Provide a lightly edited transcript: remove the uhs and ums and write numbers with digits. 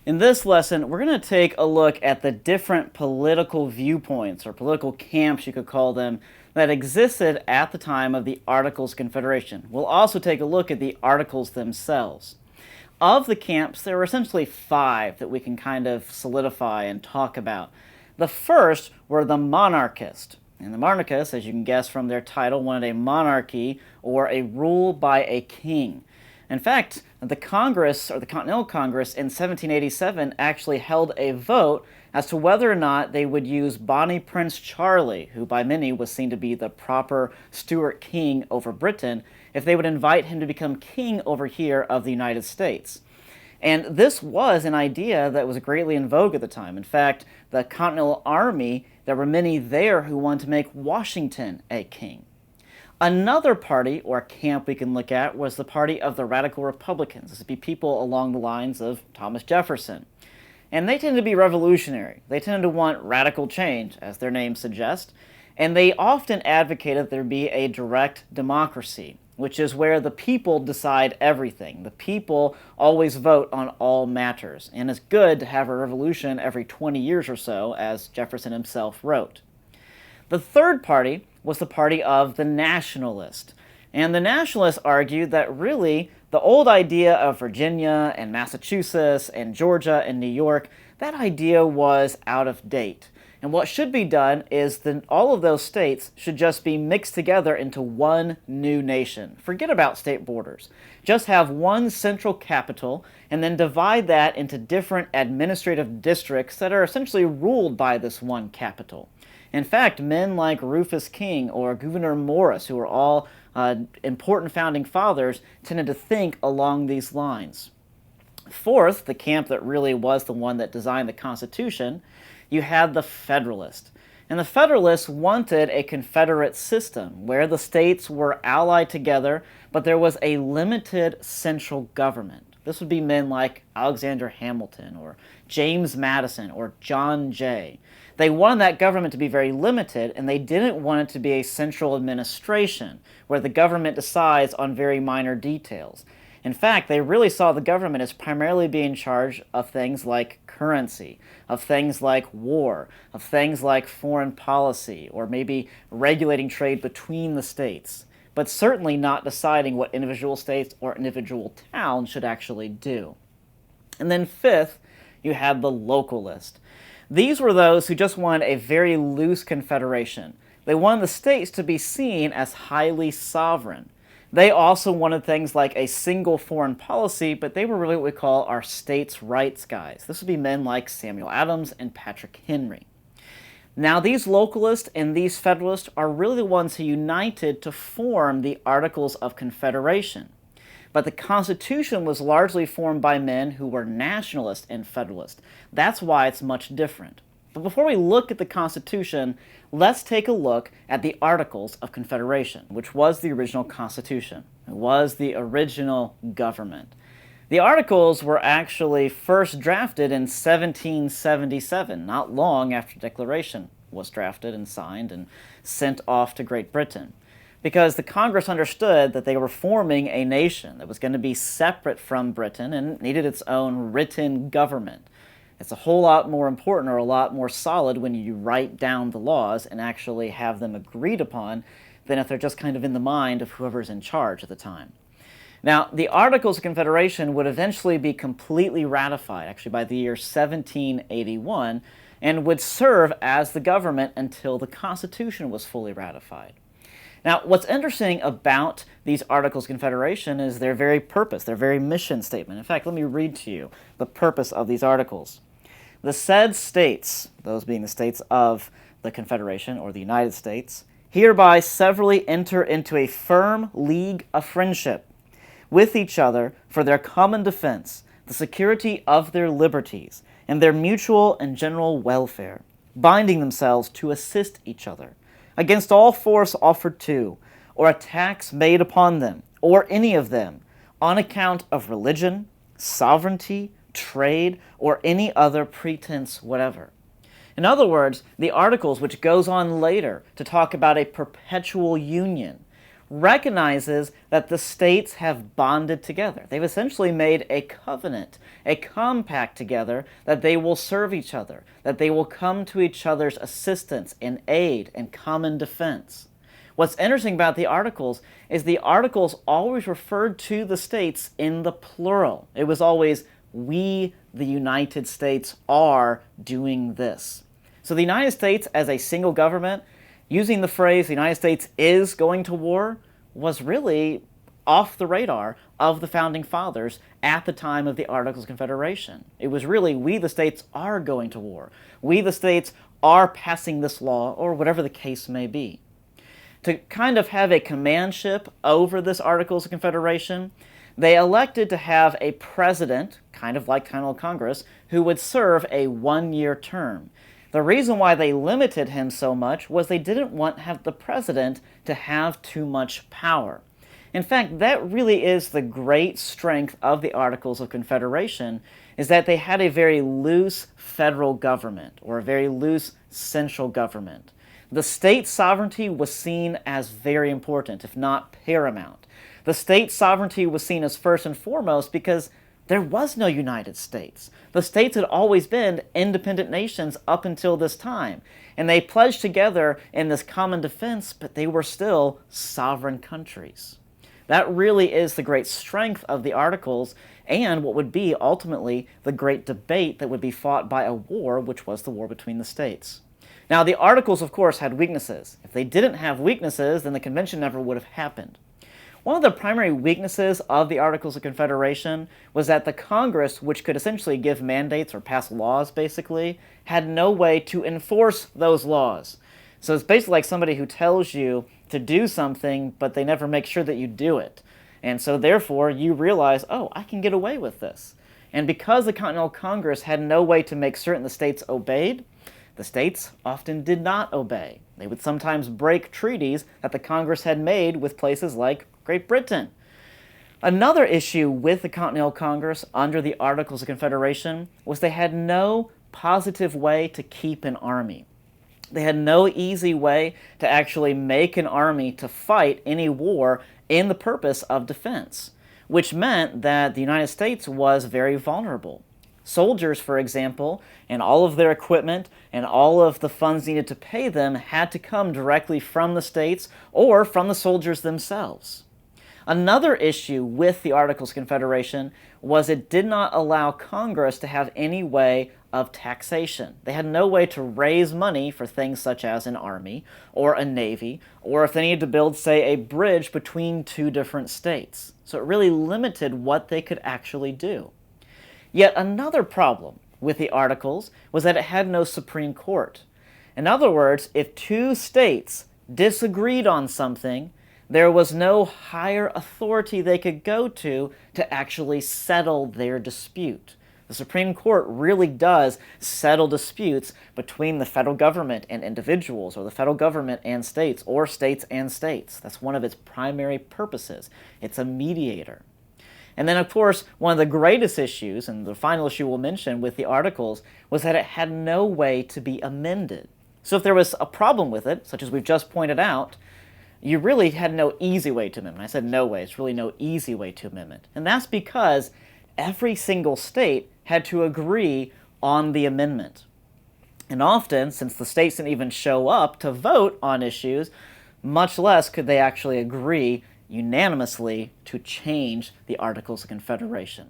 In this lesson, we're going to take a look at the different political viewpoints, or political camps you could call them, that existed at the time of the Articles of Confederation. We'll also take a look at the Articles themselves. Of the camps, there were essentially five that we can kind of solidify and talk about. The first were the monarchists. And the monarchists, as you can guess from their title, wanted a monarchy or a rule by a king. In fact, the Congress, or the Continental Congress, in 1787 actually held a vote as to whether or not they would use Bonnie Prince Charlie, who by many was seen to be the proper Stuart king over Britain, if they would invite him to become king over here of the United States. And this was an idea that was greatly in vogue at the time. In fact, the Continental Army, there were many there who wanted to make Washington a king. Another party, or camp we can look at, was the party of the Radical Republicans. This would be people along the lines of Thomas Jefferson. And they tended to be revolutionary. They tended to want radical change, as their name suggests, and they often advocated there be a direct democracy, which is where the people decide everything. The people always vote on all matters, and it's good to have a revolution every 20 years or so, as Jefferson himself wrote. The third party was the party of the nationalists. And the nationalists argued that really the old idea of Virginia and Massachusetts and Georgia and New York, that idea was out of date. And what should be done is that all of those states should just be mixed together into one new nation. Forget about state borders. Just have one central capital and then divide that into different administrative districts that are essentially ruled by this one capital. In fact, men like Rufus King or Gouverneur Morris, who were all important founding fathers, tended to think along these lines. Fourth, the camp that really was the one that designed the Constitution, you had the Federalists. And the Federalists wanted a Confederate system where the states were allied together, but there was a limited central government. This would be men like Alexander Hamilton or James Madison or John Jay. They wanted that government to be very limited, and they didn't want it to be a central administration where the government decides on very minor details. In fact, they really saw the government as primarily being in charge of things like currency, of things like war, of things like foreign policy, or maybe regulating trade between the states, but certainly not deciding what individual states or individual towns should actually do. And then fifth, you had the localist. These were those who just wanted a very loose confederation. They wanted the states to be seen as highly sovereign. They also wanted things like a single foreign policy, but they were really what we call our states' rights guys. This would be men like Samuel Adams and Patrick Henry. Now, these localists and these federalists are really the ones who united to form the Articles of Confederation. But the Constitution was largely formed by men who were nationalists and federalists. That's why it's much different. But before we look at the Constitution, let's take a look at the Articles of Confederation, which was the original Constitution. It was the original government. The Articles were actually first drafted in 1777, not long after the Declaration was drafted and signed and sent off to Great Britain, because the Congress understood that they were forming a nation that was going to be separate from Britain and needed its own written government. It's a whole lot more important or a lot more solid when you write down the laws and actually have them agreed upon than if they're just kind of in the mind of whoever's in charge at the time. Now, the Articles of Confederation would eventually be completely ratified, actually by the year 1781, and would serve as the government until the Constitution was fully ratified. Now, what's interesting about these Articles of Confederation is their very purpose, their very mission statement. In fact, let me read to you the purpose of these articles. The said states, those being the states of the Confederation or the United States, hereby severally enter into a firm league of friendship with each other for their common defense, the security of their liberties, and their mutual and general welfare, binding themselves to assist each other against all force offered to, or attacks made upon them, or any of them, on account of religion, sovereignty, trade, or any other pretense whatever. In other words, the Articles, which goes on later to talk about a perpetual union, recognizes that the states have bonded together. They've essentially made a covenant, a compact together that they will serve each other, that they will come to each other's assistance and aid and common defense. What's interesting about the Articles is the Articles always referred to the states in the plural. It was always, we, the United States, are doing this. So the United States as a single government, using the phrase the United States is going to war, was really off the radar of the Founding Fathers at the time of the Articles of Confederation. It was really, we the states are going to war. We the states are passing this law, or whatever the case may be. To kind of have a commandship over this Articles of Confederation, they elected to have a president, kind of like Continental Congress, who would serve a one-year term. The reason why they limited him so much was they didn't want to have the president to have too much power. In fact, that really is the great strength of the Articles of Confederation, is that they had a very loose federal government, or a very loose central government. The state sovereignty was seen as very important, if not paramount. The state sovereignty was seen as first and foremost because there was no United States. The states had always been independent nations up until this time, and they pledged together in this common defense, but they were still sovereign countries. That really is the great strength of the Articles, and what would be ultimately the great debate that would be fought by a war, which was the war between the states. Now, the Articles, of course, had weaknesses. If they didn't have weaknesses, then the convention never would have happened. One of the primary weaknesses of the Articles of Confederation was that the Congress, which could essentially give mandates or pass laws, basically, had no way to enforce those laws. So it's basically like somebody who tells you to do something, but they never make sure that you do it. And so therefore, you realize, oh, I can get away with this. And because the Continental Congress had no way to make certain the states obeyed, the states often did not obey. They would sometimes break treaties that the Congress had made with places like Great Britain. Another issue with the Continental Congress under the Articles of Confederation was they had no positive way to keep an army. They had no easy way to actually make an army to fight any war in the purpose of defense, which meant that the United States was very vulnerable. Soldiers, for example, and all of their equipment and all of the funds needed to pay them had to come directly from the states or from the soldiers themselves. Another issue with the Articles of Confederation was it did not allow Congress to have any way of taxation. They had no way to raise money for things such as an army or a navy, or if they needed to build, say, a bridge between two different states. So it really limited what they could actually do. Yet another problem with the Articles was that it had no Supreme Court. In other words, if two states disagreed on something, there was no higher authority they could go to actually settle their dispute. The Supreme Court really does settle disputes between the federal government and individuals, or the federal government and states, or states and states. That's one of its primary purposes. It's a mediator. And then, of course, one of the greatest issues, and the final issue we'll mention with the Articles, was that it had no way to be amended. So if there was a problem with it, such as we've just pointed out, you really had no easy way to amend it. I said no way. It's really no easy way to amend it. And that's because every single state had to agree on the amendment. And often, since the states didn't even show up to vote on issues, much less could they actually agree unanimously to change the Articles of Confederation.